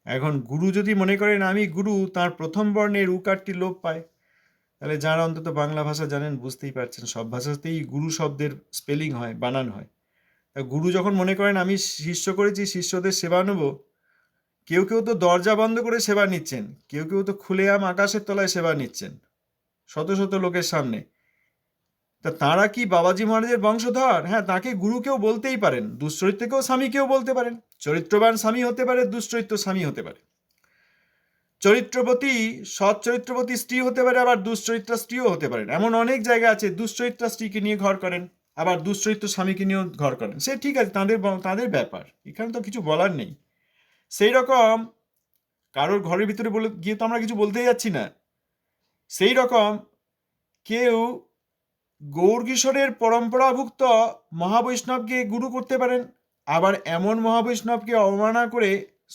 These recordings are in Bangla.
এখন গুরু যদি মনে করেন আমি গুরু, তার প্রথম বর্ণের উকারটি লোপ পায়। তাহলে যারা অন্তত বাংলা ভাষা জানেন বুঝতেই পারছেন, সব ভাষাতেই গুরু শব্দের স্পেলিং হয়, বানান হয়। তা গুরু যখন মনে করেন আমি শিষ্য করেছি, শিষ্যদের সেবা নেব, কেউ কেউ তো দরজা বন্ধ করে সেবা নিচ্ছেন, কেউ কেউ তো খুলেআম আকাশের তলায় সেবা নিচ্ছেন শত শত লোকের সামনে। তা তাঁরা কি বাবাজি মহারাজের বংশধর? হ্যাঁ, তাকে গুরু কেউ বলতেই পারেন, দুশ্চরিত্রকেও স্বামী কেউ বলতে পারেন। চরিত্রবান স্বামী হতে পারে, দুশ্চরিত্র স্বামী হতে পারে। চরিত্রবতী, সৎ চরিত্রবতী স্ত্রী হতে পারে, আবার দুশ্চরিত্রা স্ত্রীও হতে পারেন। এমন অনেক জায়গা আছে দুশ্চরিত্রা স্ত্রীকে নিয়ে ঘর করেন, আবার দুশ্চরিত্র স্বামীকে নিয়েও ঘর করেন। সে ঠিক আছে, তাদের ব্যাপার, এখানে তো কিছু বলার নেই। সেই রকম কারোর ঘরের ভিতরে বলে গিয়ে তো আমরা কিছু বলতেই যাচ্ছি না। সেই রকম কেউ গৌরকিশোরের পরম্পরাভুক্ত মহাবৈষ্ণবকে গুরু করতে পারেন, আবার এমন মহাবৈষ্ণবকে অবমাননা করে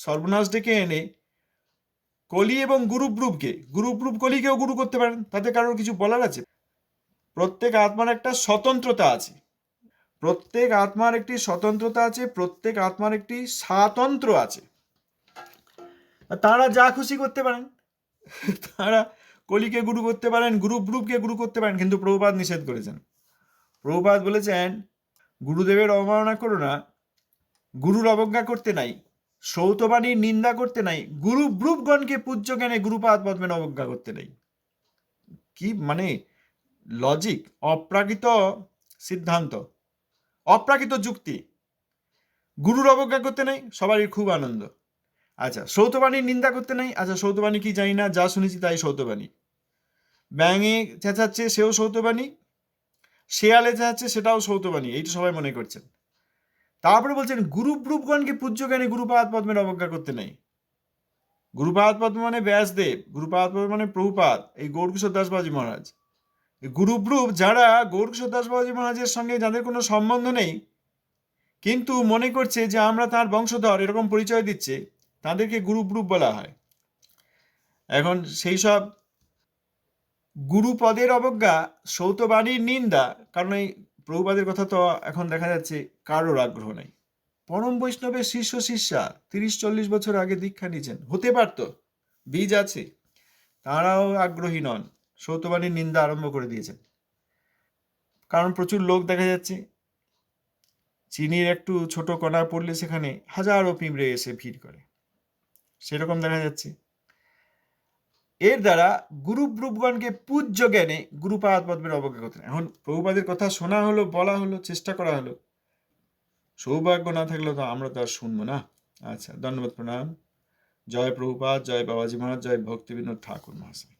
সর্বনাশ ডেকে এনে কলি এবং গুরুব্রুব কলিকেও গুরু করতে পারেন। তাতে কারোর কিছু বলার আছে? প্রত্যেক আত্মার একটা স্বতন্ত্রতা আছে, প্রত্যেক আত্মার একটি স্বতন্ত্রতা আছে, প্রত্যেক আত্মার একটি স্বাতন্ত্র আছে। তারা যা খুশি করতে পারেন, তারা কলিকে গুরু করতে পারেন, গুরুব্রুবকে গুরু করতে পারেন, কিন্তু প্রভুপাদ নিষেধ করেছেন। প্রভুপাদ বলেছেন গুরুদেবের অবমাননা করো না, গুরুর অবজ্ঞা করতে নাই, শ্রৌতবাণীর নিন্দা করতে নাই, গুরুব্রুবগণকে পূজ্য জ্ঞানে গুরুপাদ পদ্মের অবজ্ঞা করতে নাই। কি মানে লজিক! অপ্রাকৃত সিদ্ধান্ত, অপ্রাকৃত যুক্তি। গুরুর অবজ্ঞা করতে নেই, সবারই খুব আনন্দ। আচ্ছা, সৌতবাণীর নিন্দা করতে নেই, আচ্ছা সৌতবাণী কি জানি না, যা শুনেছি তাই সৌতবাণী। ব্যাঙে চেঁচাচ্ছে, সেও সৌতবাণী, শেয়ালে চেঁচাচ্ছে, সেটাও সৌতবাণী, এইটা সবাই মনে করছেন। তারপরে বলছেন গুরুব্রুবগণকে পূজ্য জ্ঞানে গুরুপাদ পদ্মের অবজ্ঞা করতে নেই। গুরুপাদ পদ্ম মানে ব্যাসদেব, গুরুপাদ পদ্ম মানে প্রভুপাদ, এই গৌরকিশোর দাস বাবাজী মহারাজ। গুরুব্রুব যারা গৌরকিশোর দাস বাবাজী মহারাজের সঙ্গে যাদের কোনো সম্বন্ধ নেই, কিন্তু মনে করছে যে আমরা তার বংশধর, এরকম পরিচয় দিচ্ছে, তাদেরকে গুরুব্রুব বলা হয়। এখন সেই সব গুরুপদের অবজ্ঞা, সৌতবাণীর নিন্দা, কারণ এই প্রভুপাদের কথা তো এখন দেখা যাচ্ছে কারোর আগ্রহ নেই। পরম বৈষ্ণবের শিষ্য শিষ্যা 30-40 বছর আগে দীক্ষা নিয়েছেন, হতে পারত, বীজ আছে, তারাও আগ্রহী নন, সৌতবাণীর নিন্দা আরম্ভ করে দিয়েছেন। কারণ প্রচুর লোক দেখা যাচ্ছে, চিনির একটু ছোট কণা পড়লে সেখানে হাজারো পিঁপড়ে এসে ভিড় করে, সেরকম দেখা যাচ্ছে। এর দ্বারা গুরুব্রুবগণকে পূজ্য জ্ঞানে গুরুপাদ পদ্মের অবজ্ঞা করতে। এখন প্রভুপাদের কথা শোনা হলো, বলা হলো, চেষ্টা করা হলো, সৌভাগ্য না থাকলে তো আমরা তো আর শুনবো না। আচ্ছা, ধন্যবাদ, প্রণাম। জয় প্রভুপাদ, জয় বাবাজি মহারাজ, জয় ভক্তিবিনোদ ঠাকুর মহাশয়,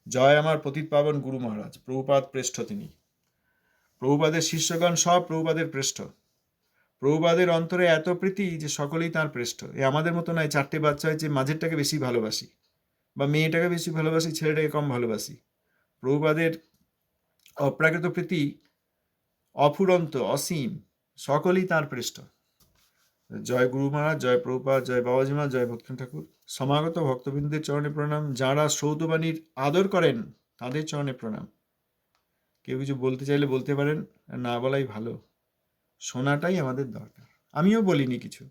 জয় আমার পতিত পাবন গুরু মহারাজ। প্রভুপাদ প্রেষ্ঠ তিনি, প্রভুপাদের শিষ্যগণ সব প্রভুপাদের প্রেষ্ঠ। প্রভুপাদের অন্তরে এত প্রীতি যে সকলেই তার প্রেষ্ঠ। এ আমাদের মতো নয়, 4টে বাচ্চা হয়েছে, মাঝেরটাকে বেশি ভালোবাসি, বা মেয়েটাকে বেশি ভালোবাসি, ছেলেটাকে কম ভালোবাসি। প্রভুপাদের অপ্রাকৃত প্রীতি অফুরন্ত, অসীম, সকলেই তার পৃষ্ঠ। জয় গুরু মহারাজ, জয় প্রভুপাদ, জয় বাবাজি মহারাজ, জয় ভক্তিনাথ ঠাকুর। সমাগত ভক্তবৃন্দের চরণে প্রণাম। যারা সৌতবাণীর আদর করেন তাদের চরণে প্রণাম। কেউ কিছু বলতে চাইলে বলতে পারেন, না বলাই ভালো, শোনাটাই আমাদের দরকার। আমিও বলিনি কিছু,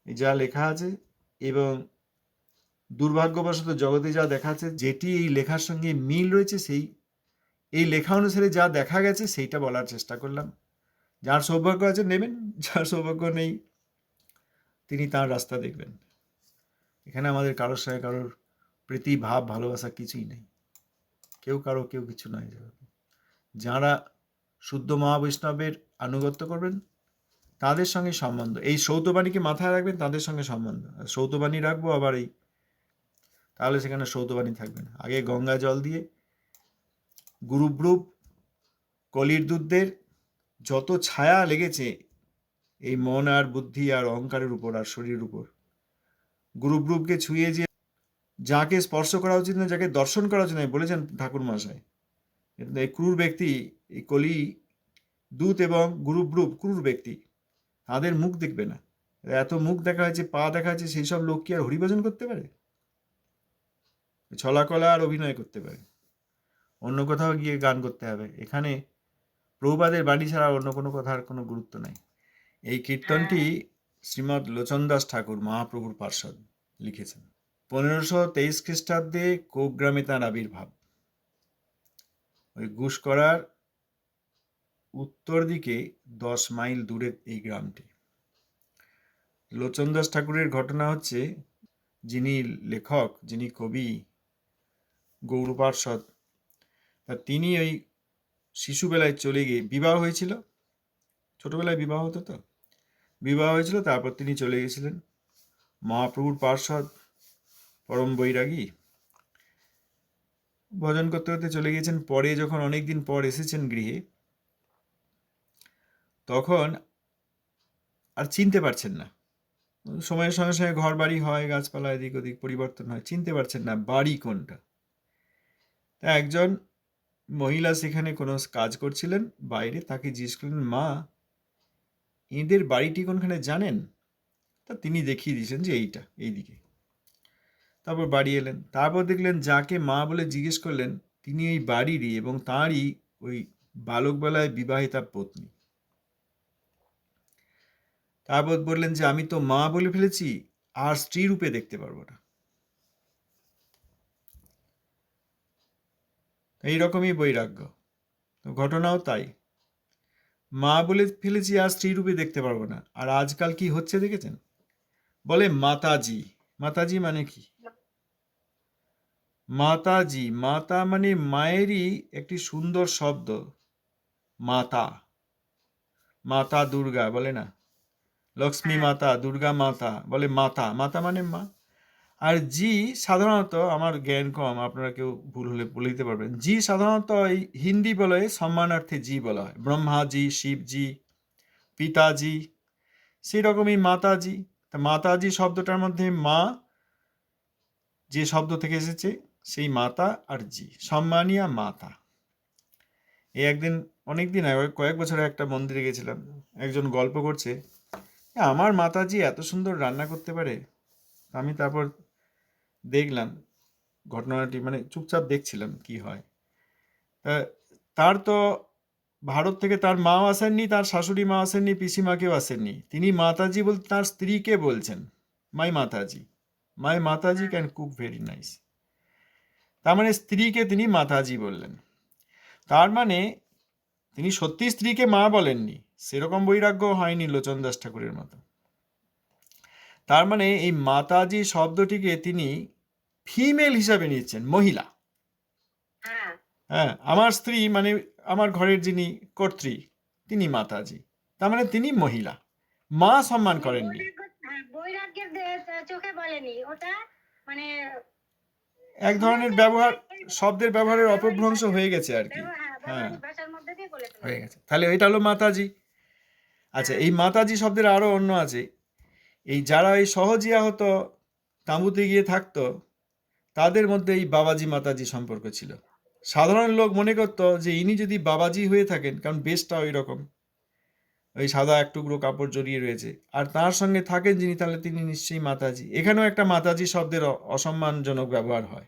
যা লেখা আছে এবং দুর্ভাগ্যবশত জগতে যা দেখাচ্ছে, যেটি এই লেখার সঙ্গে মিল রয়েছে, সেই এই লেখা অনুসারে যা দেখা গেছে সেইটা বলার চেষ্টা করলাম। যার সৌভাগ্য আছে নেবেন, যার সৌভাগ্য নেই তিনি তার রাস্তা দেখবেন। এখানে আমাদের কারোর সঙ্গে কারোর প্রীতি ভাব ভালোবাসা কিছুই নেই, কেউ কারো কেউ কিছু নয়। যারা শুদ্ধ মহাবৈষ্ণবের আনুগত্য করবেন তাদের সঙ্গে সম্বন্ধ, এই সৌতবাণীকে মাথায় রাখবেন, তাদের সঙ্গে সম্বন্ধ। সৌতবাণী রাখবো আবার এই, তাহলে সেখানে সৌতবাণী থাকবে না। আগে গঙ্গা জল দিয়ে গুরুব্রুব কলির দুধদের যত ছায়া লেগেছে এই মন আর বুদ্ধি আর অহংকারের উপর আর শরীরের উপর, গুরুব্রুবকে ছুঁয়ে যে যাকে স্পর্শ করা উচিত না, যাকে দর্শন করা উচিত নয়, বলেছেন ঠাকুর মহাশয়, এই ক্রূর ব্যক্তি, এই কলি দূত এবং গুরুব্রুব ক্রূর ব্যক্তি, তাদের মুখ দেখবে না। এত মুখ দেখা হয়েছে, পা দেখা হয়েছে, সেই সব লোক কি আর হরিভজন করতে পারে? ছলাকলা আর অভিনয় করতে পারে, অন্য কোথাও গিয়ে গান করতে হবে। এখানে প্রভুপাদের বাণী ছাড়া অন্য কোনো কথার কোনো গুরুত্ব নাই। এই কীর্তনটি শ্রীমৎ লোচন দাস ঠাকুর মহাপ্রভুর পার্ষদ, লিখেছেন। 1523 খ্রিস্টাব্দে কোগ্রামে তাঁর আবির্ভাব। ওই গুসকরার উত্তর দিকে 10 মাইল দূরে এই গ্রামটি। লোচনদাস ঠাকুরের ঘটনা হচ্ছে, যিনি লেখক, যিনি কবি গৌড়পার্ষদ, তা তিনি ওই শিশুবেলায় চলে গিয়ে বিবাহ হয়েছিল, ছোটবেলায় বিবাহ হতো, তো বিবাহ হয়েছিল, তারপর তিনি চলে গেছিলেন। মহাপ্রভুর পার্ষদ, পরম বৈরাগী, ভজন করতে করতে চলে গিয়েছেন। পরে যখন অনেকদিন পর এসেছেন গৃহে, তখন আর চিনতে পারছেন না। সময়ের সঙ্গে সঙ্গে ঘর বাড়ি হয়, গাছপালা এদিক ওদিক পরিবর্তন হয়, চিনতে পারছেন না বাড়ি কোনটা। তা একজন মহিলা সেখানে কোনো কাজ করছিলেন বাইরে, তাকে জিজ্ঞেস করলেন, মা, এদের বাড়িটি কোনখানে জানেন? তা তিনি দেখিয়ে দিয়েছেন যে এইটা, এইদিকে। তারপর বাড়ি এলেন, তারপর দেখলেন যাকে মা বলে জিজ্ঞেস করলেন তিনি এই বাড়িরই এবং তাঁরই ওই বালকবেলায় বিবাহিতা পত্নী। তারপর বললেন যে আমি তো মা বলে ফেলেছি, আর স্ত্রী রূপে দেখতে পারবো না। এইরকমই বৈরাগ্য। তো ঘটনাও তাই, মা বলে ফেলেছি আর স্ত্রী রূপে দেখতে পারবো না। আর আজকাল কি হচ্ছে দেখেছেন? বলে মাতাজি। মাতাজি মানে কি? মাতাজি, মাতা মানে মায়েরই একটি সুন্দর শব্দ, মাতা। মাতা দুর্গা বলে না, লক্ষ্মী মাতা, দুর্গা মাতা, বলে মাতা। মাতা মানে মা। আর জি সাধারণত, আমার জ্ঞান কম, আপনারা কেউ ভুল হলে বলে দিতে পারবেন, জি সাধারণত এই হিন্দি বলে সম্মানার্থে জি বলা হয়, ব্রহ্মাজি, শিবজি, পিতাজি, সেই রকমই মাতাজি। তা মাতাজি শব্দটার মধ্যে মা যে শব্দ থেকে এসেছে, সেই মাতা আর জি, সম্মানিয়া মাতা। এই একদিন, অনেকদিন আগে, কয়েক বছরে একটা মন্দিরে গেছিলাম, একজন গল্প করছে, আমার মাতাজি এত সুন্দর রান্না করতে পারে। আমি তারপর দেখলাম ঘটনাটি, মানে চুপচাপ দেখছিলাম কি হয়। তার তো ভারত থেকে তার মাও আসেননি, তার শাশুড়ি মা আসেননি, পিসিমাকেও আসেননি। তিনি মাতাজি বলতে তার স্ত্রীকে বলছেন, মাই মাতাজি, মাই মাতাজি ক্যান কুক ভেরি নাইস। তার মানে স্ত্রীকে তিনি মাতাজি বললেন। তার মানে তিনি সত্যি স্ত্রীকে মা বলেননি, সেরকম বৈরাগ্য হয়নি লোচনদাস ঠাকুরের মতো। তার মানে এই মাতাজি শব্দটিকে তিনি ফিমেল হিসাবে নিচ্ছেন, মহিলা। হ্যাঁ, আমার স্ত্রী মানে আমার ঘরের যিনি কর্ত্রী, তিনি মাতাজি। তার মানে তিনি মহিলা, মা সম্মান করেননি। চোখে বলেনি ওটা, মানে এক ধরনের ব্যবহার, শব্দের ব্যবহারের অপভ্রংশ হয়ে গেছে আর কি। হ্যাঁ, হয়ে গেছে। তাহলে এটা হলো মাতাজি। আচ্ছা, এই মাতাজি শব্দের আরো অন্য আছে। এই যারা এই সহজিয়া হতো, তাঁবুতে গিয়ে থাকতো, তাদের মধ্যে এই বাবাজি মাতাজি সম্পর্ক ছিল। সাধারণ লোক মনে করতো যে ইনি যদি বাবাজি হয়ে থাকেন, কারণ বেশটা ওই রকম, ওই সাদা এক টুকরো কাপড় জড়িয়ে রয়েছে, আর তার সঙ্গে থাকেন যিনি, তাহলে তিনি নিশ্চয়ই মাতাজি। এখানেও একটা মাতাজি শব্দের অসম্মানজনক ব্যবহার হয়।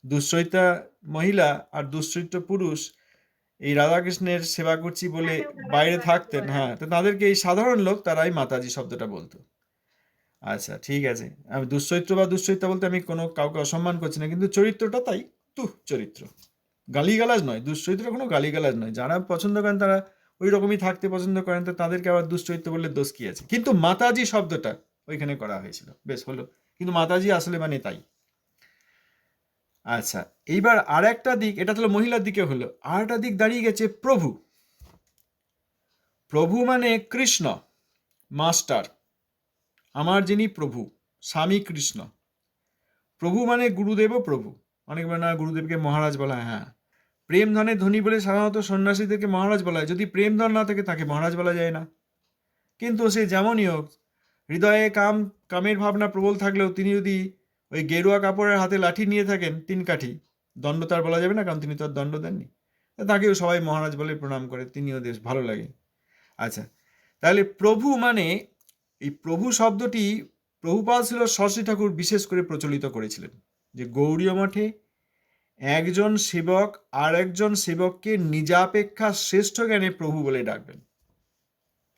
দুশ্চরিত্রা মহিলা আর দুশ্চরিত্র পুরুষ এই রাধাকৃষ্ণের সেবা করছি বলে বাইরে থাকতেন, হ্যাঁ, তো তাদেরকে এই সাধারণ লোক তারাই মাতাজি শব্দটা বলতো। আচ্ছা, ঠিক আছে, আমি দুশ্চরিত্র বা দুশ্চরিত্রা বলতে আমি কোনো কাউকে অসম্মান করছি না, কিন্তু চরিত্রটা তাই, চরিত্র গালিগালাজ নয়, দুশ্চরিত্র কোনো গালিগালাজ নয়। যারা পছন্দ করেন তারা ওই রকমই থাকতে পছন্দ করেন, তো তাদেরকে আবার দুশ্চরিত্র বললে দোষ কি আছে? কিন্তু মাতাজি শব্দটা ওইখানে করা হয়েছিল, বেশ হলো, কিন্তু মাতাজি আসলে মানে তাই। আচ্ছা, এইবার আর একটা দিক, এটা হলো মহিলার দিকে হলো, আর একটা দিক দাঁড়িয়ে গেছে প্রভু। প্রভু মানে কৃষ্ণ, মাস্টার, আমার যিনি প্রভু, স্বামী কৃষ্ণ। প্রভু মানে গুরুদেবও প্রভু। অনেকবার না গুরুদেবকে মহারাজ বলা হয়, হ্যাঁ, প্রেম ধনে ধনী বলে সাধারণত সন্ন্যাসীদেরকে মহারাজ বলা হয়। যদি প্রেম ধন না থাকে তাকে মহারাজ বলা যায় না। কিন্তু সে যেমনই হোক, হৃদয়ে কামের ভাবনা প্রবল থাকলেও তিনি যদি ওই গেরুয়া কাপড়ের হাতে লাঠি নিয়ে থাকেন 3 কাঠি, দণ্ড তার বলা যাবে না, কারণ তিনি তো আর দণ্ড দেননি। তাকেও সবাই মহারাজ বলে প্রণাম করে, তিনিও বেশ ভালো লাগে। আচ্ছা, তাহলে প্রভু মানে, এই প্রভু শব্দটি প্রভুপাদ ছিল সরস্বতী ঠাকুর বিশেষ করে প্রচলিত করেছিলেন, যে গৌড়ীয় মঠে একজন সেবক আর একজন সেবককে নিজাপেক্ষা শ্রেষ্ঠ জ্ঞানে প্রভু বলে ডাকবেন।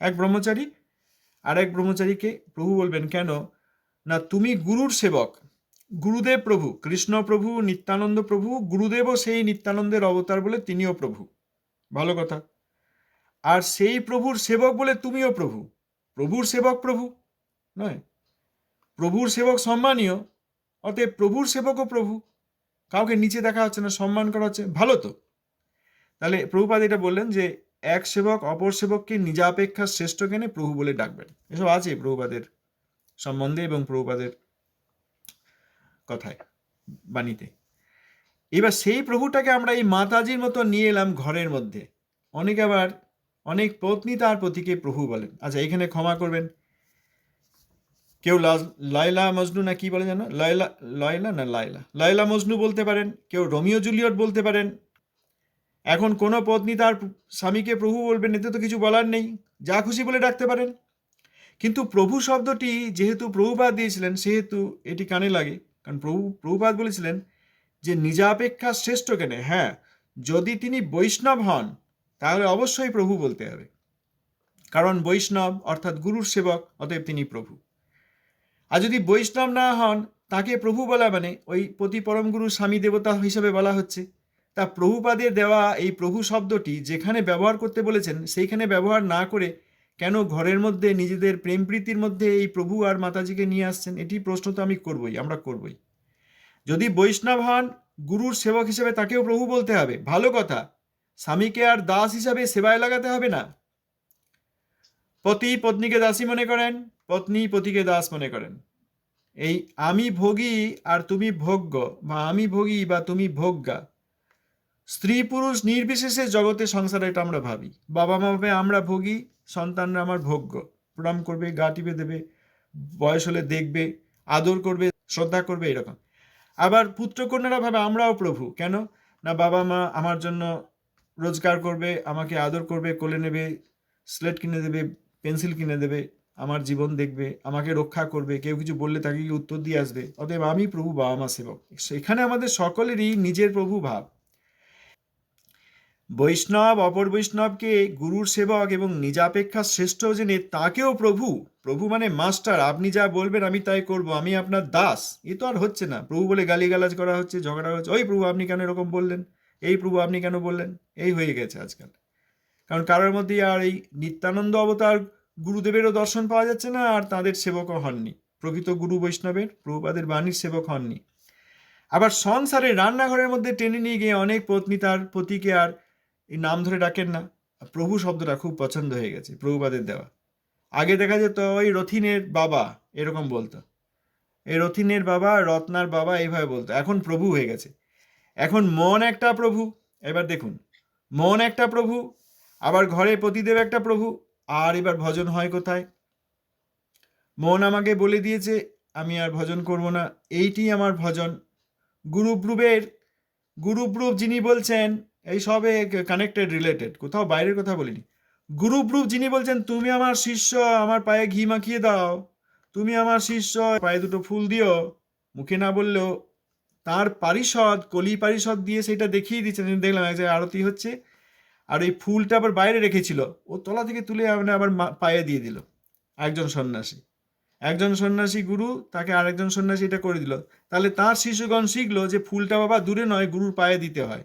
এক ব্রহ্মচারী আর এক ব্রহ্মচারীকে প্রভু বলবেন, কেন? না তুমি গুরুর সেবক। গুরুদেব প্রভু, কৃষ্ণ প্রভু, নিত্যানন্দ প্রভু, গুরুদেবও সেই নিত্যানন্দের অবতার বলে তিনিও প্রভু। ভালো কথা। আর সেই প্রভুর সেবক বলে তুমিও প্রভু। প্রভুর সেবক প্রভু নয়, প্রভুর সেবক সম্মানীয়, অতএব প্রভুর সেবকও প্রভু। কাউকে নিচে দেখা হচ্ছে না, সম্মান করা হচ্ছে, ভালো তো। তাহলে প্রভুপাদ এটা বললেন যে এক সেবক অপর সেবককে নিজাপেক্ষা শ্রেষ্ঠ জ্ঞানে প্রভু বলে ডাকবেন। এসব আছে প্রভুপাদের সম্বন্ধে এবং প্রভুপাদের কথায়, বাণীতে। এবার সেই প্রভুটাকে আমরা এই মাতাজির মতো নিয়ে এলাম ঘরের মধ্যে। অনেকে আবার অনেক পত্নী তার পতিকে প্রভু বলেন। আচ্ছা, এখানে ক্ষমা করবেন, কেউ লায়লা মজনু না কি বলে জানো, লায়লা মজনু বলতে পারেন, কেউ রোমিও জুলিয়েট বলতে পারেন। এখন কোনো পত্নী তার স্বামীকে প্রভু বলবেন, এতে তো কিছু বলার নেই, যা খুশি বলে ডাকতে পারেন। কিন্তু প্রভু শব্দটি যেহেতু প্রভুপাদ দিয়েছিলেন সেহেতু এটি কানে লাগে, কারণ প্রভুপাদ বলেছিলেন যে নিজাপেক্ষা শ্রেষ্ঠ জ্ঞানে। হ্যাঁ, যদি তিনি বৈষ্ণব হন তাহলে অবশ্যই প্রভু বলতে হবে, কারণ বৈষ্ণব অর্থাৎ গুরুর সেবক, অতএব তিনি প্রভু। আর যদি বৈষ্ণব না হন, তাকে প্রভু বলা মানে ওই পতি পরম গুরু স্বামী দেবতা হিসেবে বলা হচ্ছে। তা প্রভুপাদের দেওয়া এই প্রভু শব্দটি যেখানে ব্যবহার করতে বলেছেন সেইখানে ব্যবহার না করে কেন ঘরের মধ্যে নিজেদের প্রেম প্রীতির মধ্যে এই প্রভু আর মাতাজিকে নিয়ে আসছেন? এটি প্রশ্ন তো আমরা করবই। যদি বৈষ্ণব হন, গুরুর সেবক হিসেবে তাকেও প্রভু বলতে হবে, ভালো কথা। স্বামীকে আর দাস হিসাবে সেবায় লাগাতে হবে না। পতি পত্নীকে দাসী মনে করেন, পত্নী পতিকে দাস মনে করেন। এই আমি ভোগী আর তুমি ভোগ্য, বা আমি ভোগী বা তুমি ভোগ্যা, স্ত্রী পুরুষ নির্বিশেষে জগতে সংসারে এটা আমরা ভাবি। বাবা মা ভাবে আমরা ভোগী, সন্তানরা আমার ভোগ্য, প্রণাম করবে, গা টিপে দেবে, বয়স হলে দেখবে, আদর করবে, শ্রদ্ধা করবে, এরকম। আবার পুত্রকন্যারা ভাবে আমরাও প্রভু। কেন না, বাবা মা আমার জন্য রোজগার করবে, আমাকে আদর করবে, কোলে নেবে, স্লেট কিনে দেবে, পেন্সিল কিনে দেবে, আমার জীবন দেখবে, আমাকে রক্ষা করবে, কেউ কিছু বললে তাকে গিয়ে উত্তর দিয়ে আসবে, অতএব আমি প্রভু, বাবা মা সেবক। সেখানে আমাদের সকলেরই নিজের প্রভু ভাব। বৈষ্ণব অপর বৈষ্ণবকে গুরুর সেবক এবং নিজাপেক্ষা শ্রেষ্ঠ জেনে তাকেও প্রভু, প্রভু মানে মাস্টার, আপনি যা বলবেন আমি তাই করব, আমি আপনার দাস, এ তো আর হচ্ছে না। প্রভু বলে গালিগালাজ করা হচ্ছে, ঝগড়া হচ্ছে, ওই প্রভু আপনি কেন এরকম বললেন, এই প্রভু আপনি কেন বললেন, এই হয়ে গেছে আজকাল। কারণ কারোর মধ্যে আর এই নিত্যানন্দ অবতার গুরুদেবেরও দর্শন পাওয়া যাচ্ছে না, আর তাদের সেবকও হননি, প্রকৃত গুরু বৈষ্ণবের প্রভুপাদের বাণীর সেবক হননি। আবার সংসারে রান্নাঘরের মধ্যে টেনে নিয়ে গিয়ে অনেক পত্নী তার পতিকে আর এই নাম ধরে ডাকেন না। প্রভু শব্দটা খুব পছন্দ হয়ে গেছে প্রভুপাদের দেওয়া। আগে দেখা যেত ওই রথিনের বাবা এরকম বলতো, এই রথিনের বাবা, রত্নার বাবা, এইভাবে বলতো। এখন প্রভু হয়ে গেছে। এখন মন একটা প্রভু। এবার দেখুন, মন একটা প্রভু, আবার ঘরে পতিদেব একটা প্রভু। আর এবার ভজন হয় কোথায়? মন আমাকে বলে দিয়েছে আমি আর ভজন করব না, এইটি আমার ভজন। গুরুব্রুব যিনি বলছেন, এই সবে কানেক্টেড, রিলেটেড, কোথাও বাইরের কথা বলিনি। গুরুব্রুব যিনি বলছেন তুমি আমার শিষ্য, আমার পায়ে ঘি মাখিয়ে দাও, তুমি আমার শিষ্য, পায়ে দুটো ফুল দিও, মুখে না বললেও তার পারিষদ, কলি পারিষদ দিয়ে সেটা দেখিয়ে দিচ্ছেন। দেখলাম এক জায়গায় আরতি হচ্ছে, আর ওই ফুলটা আবার বাইরে রেখেছিল, ও তলা থেকে তুলে আবার পায়ে দিয়ে দিল একজন সন্ন্যাসী গুরু, তাকে আরেকজন সন্ন্যাসী এটা করে দিল। তাহলে তার শিশুগণ শিখলো যে ফুলটা বাবা দূরে নয়, গুরুর পায়ে দিতে হয়।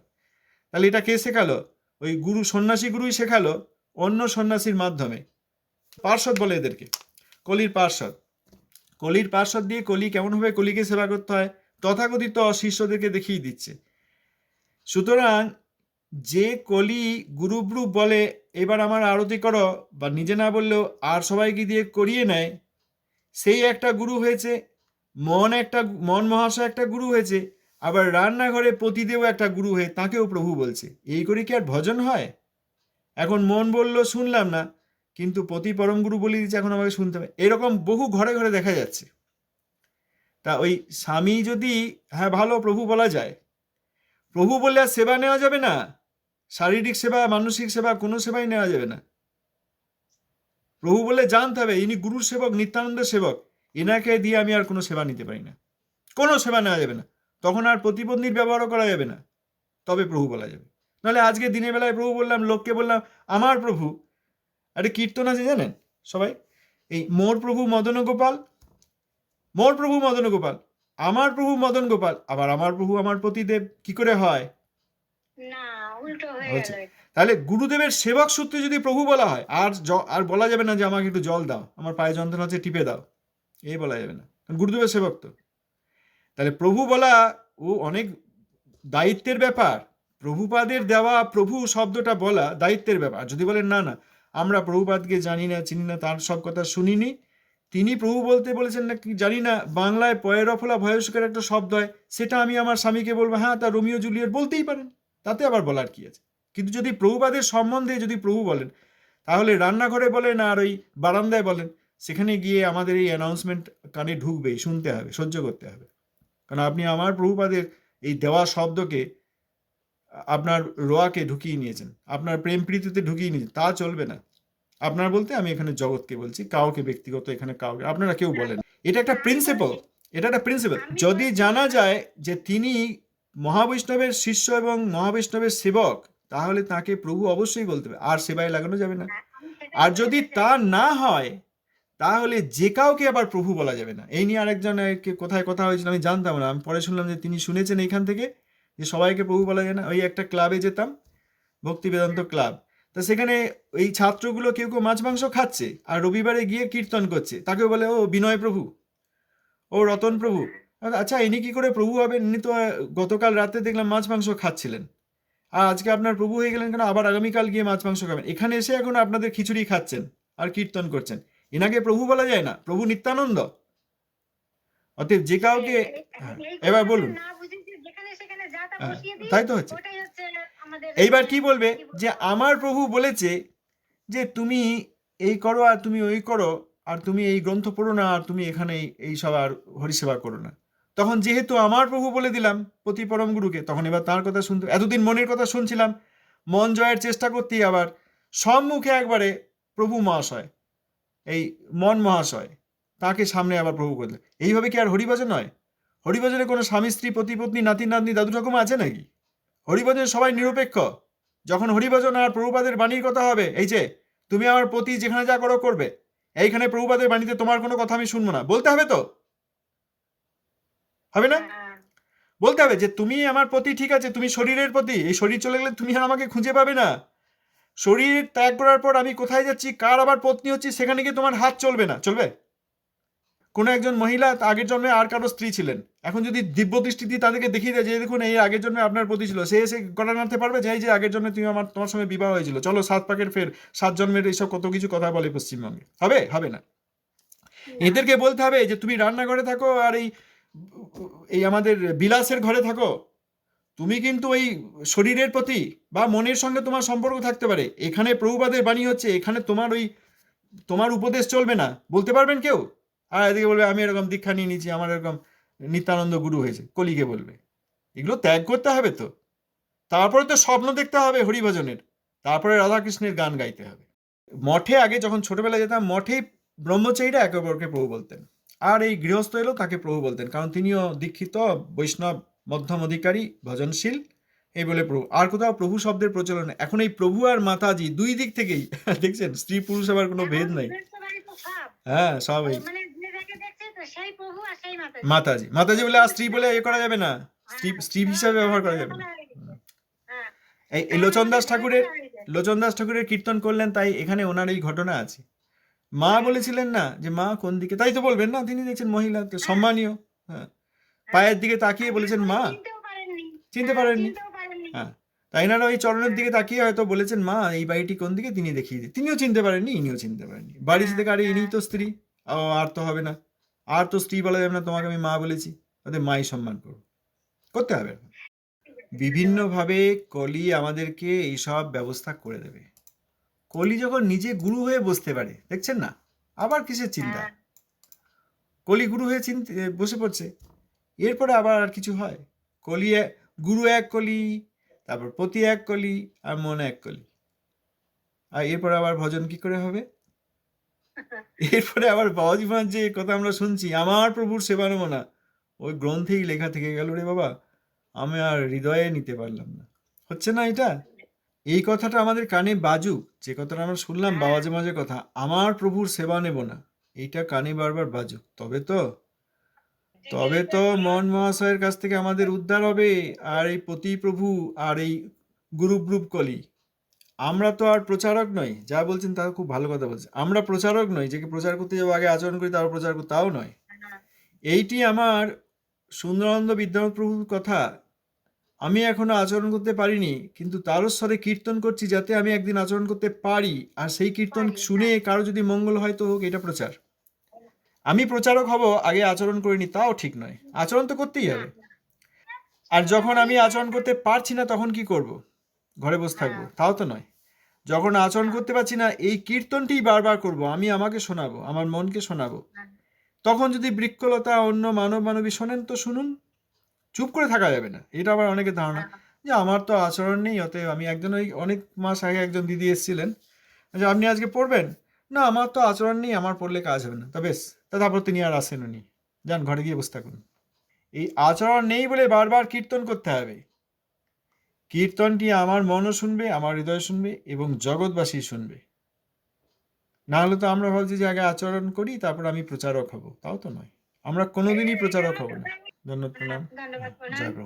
তাহলে এটা কে শেখালো? ওই গুরু, সন্ন্যাসী গুরুই শেখালো অন্য সন্ন্যাসীর মাধ্যমে। পার্ষদ বলে এদেরকে, কলির পার্ষদ। কলির পার্ষদ দিয়ে কলি কেমনভাবে কলিকে সেবা করতে হয় তথাকথিত শিষ্যদেরকে দেখিয়ে দিচ্ছে। সুতরাং যে কলি গুরুব্রু বলে এবার আমার আরতি করো, বা নিজে না বললেও আর সবাইকে দিয়ে করিয়ে নেয়, সেই একটা গুরু হয়েছে। মন মহাশয় একটা গুরু হয়েছে। আবার রান্নাঘরে পতিদেব একটা গুরু হয়ে তাকেও প্রভু বলছে। এই করে কি আর ভজন হয়? এখন মন বলল শুনলাম না, কিন্তু পতি পরম গুরু বলে দিচ্ছে এখন আমাকে শুনতে হবে। এরকম বহু ঘরে ঘরে দেখা যাচ্ছে। তা ওই স্বামী যদি, হ্যাঁ ভালো প্রভু বলা যায়, প্রভু বললে আর সেবা নেওয়া যাবে না। শারীরিক সেবা, মানসিক সেবা, কোনো সেবাই নেওয়া যাবে না। প্রভু বলে জানতে হবে ইনি গুরুর সেবক, নিত্যানন্দের সেবক, এনাকে দিয়ে আমি আর কোনো সেবা নিতে পারি না, কোনো সেবা নেওয়া যাবে না। তখন আর প্রতিপত্নীর ব্যবহারও করা যাবে না, তবে প্রভু বলা যাবে। নাহলে আজকে দিনের বেলায় প্রভু বললাম, লোককে বললাম আমার প্রভু। একটা কীর্তন আছে জানেন সবাই, এই মোর প্রভু মদন গোপাল, মোর প্রভু মদন গোপাল, আমার প্রভু মদন গোপাল, আবার আমার প্রভু আমার পতিদেব, কি করে হয়? না, উল্টো হয়ে হচ্ছে। গেল এটা। তাহলে গুরুদেবের সেবক সূত্রে যদি প্রভু বলা হয়, আর বলা যাবে না যে আমাকে একটু জল দাও, আমার পায়ে যন্ত্রণা হচ্ছে টিপে দাও, এই বলা যাবে না, কারণ গুরুদেবের সেবক তো। তাহলে প্রভু বলা ও অনেক দায়িত্বের ব্যাপার। প্রভুপাদের দেওয়া প্রভু শব্দটা বলা দায়িত্বের ব্যাপার। যদি বলেন না না, আমরা প্রভুপাদকে জানি না, চিনি না, তার সব কথা শুনিনি, তিনি প্রভু বলতে বলেছেন না কি জানি না, বাংলায় পয়েরফলা ভয়স্কর একটা শব্দ হয়, সেটা আমি আমার স্বামীকে বলবো, হ্যাঁ তা রোমিও জুলিয়েট বলতেই পারেন, তাতে আবার বলার কি আছে? কিন্তু যদি প্রভুপাদের সম্বন্ধে যদি প্রভু বলেন, তাহলে রান্নাঘরে বলেন আর ওই বারান্দায় বলেন, সেখানে গিয়ে আমাদের এই অ্যানাউন্সমেন্ট কানে ঢুকবেই, শুনতে হবে, সহ্য করতে হবে। কারণ আপনি আমার প্রভুপাদের এই দেওয়া শব্দকে আপনার রোয়াকে ঢুকিয়ে নিয়েছেন, আপনার প্রেম প্রীতিতে ঢুকিয়ে নিয়েছেন, তা চলবে না। আপনার বলতে আমি এখানে জগৎকে বলছি, কাউকে ব্যক্তিগত এখানে কাউকে আপনারা কেউ বলেন। এটা একটা আমি প্রিন্সিপাল, বলছি, এটা একটা প্রিন্সিপাল। আমি যদি বলছি জানা আমার যায় যে তিনি মহাবৈষ্ণবের শিষ্য এবং মহাবৈষ্ণবের সেবক, তাহলে তাকে প্রভু অবশ্যই বলতে হবে, আর সেবায় লাগানো যাবে না। আমি সেটাই আর যদি বলতে তা চাইছি। না হয়, তাহলে যে কাউকে আবার প্রভু বলা যাবে না। এই নিয়ে আরেকজনকে কোথায় কথা হয়েছিল আমি জানতাম না, আমি পরে শুনলাম যে তিনি শুনেছেন এইখান থেকে যে সবাইকে প্রভু বলা যায় না। ওই একটা ক্লাবে যেতাম, ভক্তি বেদান্ত ক্লাব, তা সেখানে এই ছাত্রগুলো কেউ কেউ মাছ মাংস খাচ্ছে আর রবিবারে গিয়ে কীর্তন করছে, তাকে বলে ও বিনয় প্রভু, ও রতন প্রভু। আচ্ছা, ইনি কি করে প্রভু হবেন? ইনি তো গতকাল রাতে দেখলাম মাছ মাংস খাচ্ছিলেন, আর আজকে আপনার প্রভু হয়ে গেলেন কেন? আবার আগামীকাল গিয়ে মাছ মাংস খাবেন, এখানে এসে এখন আপনাদের খিচুড়ি খাচ্ছেন আর কীর্তন করছেন, এনাকে প্রভু বলা যায় না? প্রভু নিত্যানন্দ। অতএব যে কাউকে, হ্যাঁ, এই এবার কথাটা বলুন। না বুঝে যে যেখানে সেখানে যা তা হ্যাঁ, বসিয়ে দিই, তাই তো হচ্ছে। ওটাই হচ্ছে আমাদের এইবার মানে কি বলবে কি যে বলবো, আমার প্রভু বলেছে যে তুমি এই করো আর তুমি ওই করো, আর তুমি এই গ্রন্থ পড়ো না, আর তুমি এখানে এই সব আর হরিসেবা করো না। তখন যেহেতু আমার প্রভু বলে দিলাম প্রতি পরম গুরুকে, তখন এবার তার কথা শুনতে, এতদিন মনের কথা শুনছিলাম, মন জয়ের চেষ্টা করতেই আবার সম্মুখে একবারে প্রভু মহাশয়, এই মন মহাশয়, তাকে সামনে আবার প্রভু করলে, এইভাবে কি আর হরিভজন হয়? হরিভজনে কোনো স্বামী স্ত্রী পতি পত্নী নাতি নাতনি দাদু ঠাকুমা আছে নাকি? হরিভজনে সবাই নিরপেক্ষ। যখন হরিভজন আর প্রভুপাদের বাণীর কথা হবে, এই যে তুমি আমার প্রতি যেখানে যা করো করবে, এইখানে প্রভুপাদের বাণীতে তোমার কোনো কথা আমি শুনবো না, বলতে হবে তো, হবে না? হ্যাঁ, বলতে হবে যে তুমি আমার প্রতি, ঠিক আছে, তুমি শরীরের প্রতি, এই শরীর চলে গেলে তুমি আর আমাকে খুঁজে পাবে না। শরীর ত্যাগ করার পর আমি কোথায় যাচ্ছি, কার আবার পত্নী হচ্ছি, সেখানে গিয়ে তোমার হাত চলবে না, চলবে? কোনো একজন মহিলা আগের জন্মে আর কারো স্ত্রী ছিলেন, এখন যদি দিব্য দৃষ্টি দিয়ে তাদেরকে দেখিয়ে দেয় যে দেখুন এই আগের জন্মে আপনার প্রতি ছিল, সে এসে গলা নাড়তে পারবে যে এই যে আগের জন্মে তোমার সঙ্গে বিবাহ হয়েছিল, চলো 7 পাকের ফের 7 জন্মের, এইসব কত কিছু কথা বলে পশ্চিমবঙ্গে, হবে? হবে না। না, এদেরকে বলতে হবে যে তুমি রান্নাঘরে থাকো আর এই এই আমাদের বিলাসের ঘরে থাকো, তুমি কিন্তু ওই শরীরের প্রতি বা মনের সঙ্গে তোমার সম্পর্ক থাকতে পারে, এখানে প্রভুপাদের বাণী হচ্ছে, এখানে তোমার ওই তোমার উপদেশ চলবে না, বলতে পারবেন কেউ? আর এদিকে বলবে আমি এরকম দীক্ষা নিয়ে নিয়েছি, আমার এরকম নিত্যানন্দ গুরু হয়েছে, কলিকে বলবে। এগুলো ত্যাগ করতে হবে তো। তারপরে তো স্বপ্ন দেখতে হবে হরিভজনের, তারপরে রাধাকৃষ্ণের গান গাইতে হবে। মঠে আগে যখন ছোটবেলায় যেতাম, মঠেই ব্রহ্মচারীরা একে অপরকে প্রভু বলতেন, আর এই গৃহস্থ এলেও তাকে প্রভু বলতেন, কারণ তিনিও দীক্ষিত বৈষ্ণব মধ্যম অধিকারী ভজনশীল, এই বলে প্রভু। আর কোথাও প্রভু শব্দের প্রচলন নেই। এখন এই প্রভু আর মাতাজি দুই দিক থেকেই দেখছেন, স্ত্রী পুরুষ আবার কোনো এখন ভেদ নাই। গৃহস্থ বাড়ি তো সব হ্যাঁ, সব ওই এই মানে যে যাকে দেখছে তো সেই প্রভু আর সেই মাতাজি। মাতাজি মাতাজি বলে আর স্ত্রী বলে এ করা যাবে না, স্ত্রী হ্যাঁ, স্ত্রী তো হিসাবে ব্যবহার করা তারা যাবে না। ধরে ফেলা হয়ে গেছে। হ্যাঁ, এই তারা লোচন দাস ধরে ঠাকুরের, ফেলা হয়ে গেছে। লোচন দাস ঠাকুরের কীর্তন করলেন, তাই এখানে ওনার এই ঘটনা আছে। মা বলেছিলেন না যে মা কোন দিকে, তাই তো বলবেন না, তিনি দেখছেন মহিলা তো হ্যাঁ, সম্মানীয়, হ্যাঁ, হ্যাঁ। পায়ের দিকে আর তাকিয়ে বলেছেন তারপরে মা, চিনতেও পারেননি। চিনতে হ্যাঁ, পারেননি, চিনতেও পারেননি। হ্যাঁ, তাই না, ওই চরণের হ্যাঁ, দিকে তাকিয়ে হয়তো বলেছেন মা এই বাড়িটি কোন দিকে, তিনি দেখিয়ে দিন, তিনিও চিনতে পারেননি, ইনিও চিনতে পারেননি, বাড়ি হ্যাঁ, থেকে আরে হ্যাঁ। ইনিই তো স্ত্রী, ও আর তো হবে না, আর তো স্ত্রী বলা যাবে না, তোমাকে আমি মা বলেছি, তাদের মাই সম্মান করো, করতে হবে। বিভিন্নভাবে কলি আমাদেরকে এইসব ব্যবস্থা করে দেবে। কলি যখন নিজে গুরু হয়ে বসতে পারে, দেখছেন না, আবার কিসের চিন্তা? হ্যাঁ, কলি গুরু হয়ে বসে পড়ছে, এরপরে আবার আর কিছু হয়? কলি গুরু এক কলি, তারপর পতি এক কলি, আর মন এক কলি, আর এরপরে আবার ভজন কি করে হবে? এরপরে আবার বাবাজি মার যে কথা আমরা শুনছি, আমার প্রভুর সেবা নেব না, ওই গ্রন্থেই লেখা থেকে গেল রে বাবা, আমি আর হৃদয়ে নিতে পারলাম না। হচ্ছে না এটা? এই কথাটা আমাদের কানে বাজুক, যে কথাটা আমরা শুনলাম হ্যাঁ। বাবাজি মাঝে কথা, আমার প্রভুর সেবা নেব না, এইটা কানে বারবার বাজুক, তবে তো তবে তো মন মহাশয়ের কাছ থেকে আমাদের উদ্ধার হবে। আর এই পতি প্রভু আর এই গ্রুপ কলি, আমরা তো আর প্রচারক নই। যা বলছেন তা খুব ভালো কথা বলছেন। আমরা প্রচারক নই যে প্রচার করতে যাবো, আগে আচরণ করি তারপর প্রচার করি, তাও নয়। হ্যাঁ, এইটি আমার সুন্দরানন্দ বিদ্যানাথ প্রভুর কথা। আমি এখনো আচরণ করতে পারিনি, কিন্তু তারস্বরে কীর্তন করছি যাতে আমি একদিন আচরণ করতে পারি। আর সেই কীর্তন পারি, শুনে কারো যদি মঙ্গল হয় তো হোক, এটা প্রচার। আমি প্রচারক হব, আগে আচরণ করিনি, তাও ঠিক নয়। আচরণ তো করতেই না, হবে। না। আর সেটা যখন আমি বলি যে আচরণ করতে পারছি না তখন কি করব? ঘরে বসে থাকবো? হ্যাঁ, তাও তো নয়। যখন আচরণ না, করতে পারছি না, এই কীর্তনটিই বারবার করব। আমি আমাকে শোনাবো, আমার মনকে শোনাবো। হ্যাঁ, তখন যদি বৃক্ষলতা অন্য মানব মানবী শোনেন তো শুনুন, চুপ করে থাকা যাবে না। এটা আবার অনেকের ধারণা হ্যাঁ, যে আমার তো আচরণ নেই, অতএব আমি একজন, ওই অনেক মাস আগে একজন দিদি এসেছিলেন যে আপনি আজকে পড়বেন না, আমার তো আচরণ নেই, আমার পড়লে কাজ হবে না। তা বেশ, তা তারপর তিনি আর আসেন উনি, যান ঘরে গিয়ে বসে থাকুন। এই আচরণ নেই বলে বারবার কীর্তন করতে হবে। কীর্তনটি আমার মনও শুনবে, আমার হৃদয় শুনবে এবং জগৎবাসী শুনবে। না হলে তো আমরা ভাবছি যে আগে আচরণ করি তারপর আমি প্রচারক হব, তাও তো নয়। আমরা কোনোদিনই প্রচারক হব না। ধন্যবাদ, প্রণাম। ধন্যবাদ, প্রণাম। জয় প্রভু।